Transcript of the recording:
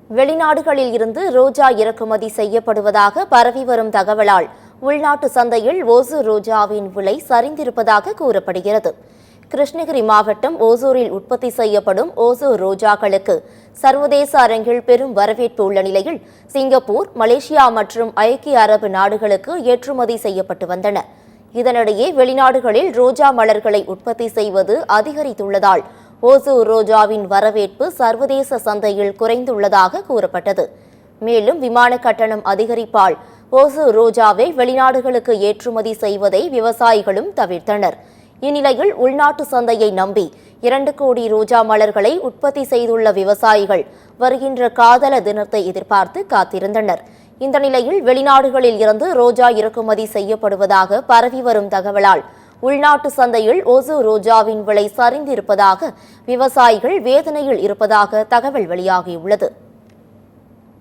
வெளிநாடுகளில் இருந்து ரோஜா இறக்குமதி செய்யப்படுவதாக பரவி வரும் தகவலால் உள்நாட்டு சந்தையில் ஓசூர் ரோஜாவின் விலை சரிந்திருப்பதாக கூறப்படுகிறது. கிருஷ்ணகிரி மாவட்டம் ஓசூரில் உற்பத்தி செய்யப்படும் ஓசூர் ரோஜாக்களுக்கு சர்வதேச அரங்கில் பெரும் வரவேற்பு உள்ள நிலையில் சிங்கப்பூர், மலேசியா மற்றும் ஐக்கிய அரபு நாடுகளுக்கு ஏற்றுமதி செய்யப்பட்டு வந்தன. இதனிடையே வெளிநாடுகளில் ரோஜா மலர்களை உற்பத்தி செய்வது அதிகரித்துள்ளதால் ஓசூர் ரோஜாவின் வரவேற்பு சர்வதேச சந்தையில் குறைந்துள்ளதாக கூறப்பட்டது. மேலும் விமான கட்டணம் அதிகரிப்பால் ஓசூர் ரோஜாவை வெளிநாடுகளுக்கு ஏற்றுமதி செய்வதை விவசாயிகளும் தவிர்த்தனர். இந்நிலையில் உள்நாட்டு சந்தையை நம்பி 2 கோடி ரோஜா மலர்களை உற்பத்தி செய்துள்ள விவசாயிகள் வருகின்ற காதல தினத்தை எதிர்பார்த்து காத்திருந்தனர். இந்த நிலையில் வெளிநாடுகளில் இருந்து ரோஜா இறக்குமதி செய்யப்படுவதாக பரவி வரும் தகவலால் உள்நாட்டு சந்தையில் ஓசூர் ரோஜாவின் விலை சரிந்திருப்பதாக விவசாயிகள் வேதனையில் இருப்பதாக தகவல் வெளியாகியுள்ளது.